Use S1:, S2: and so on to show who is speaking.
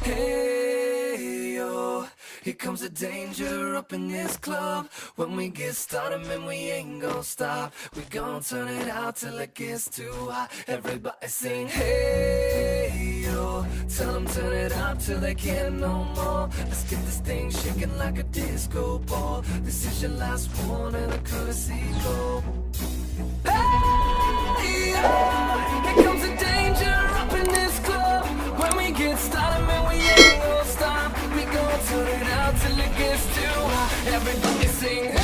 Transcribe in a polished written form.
S1: Hey, yo, here comes the danger up in this club. When we get started, man, we ain't gon' stop. We gon' turn it out till it gets too hot. Everybody sing, hey, yo. Tell them turn it up till they can't no more. Let's get this thing shaking like a disco ball. This is your last one and a courtesy call. Hey, yo, here comes the danger up in this club. When we get started, man, we ain't gon' stop. We gon' turn it out till it gets too hot. Everybody sing, hey.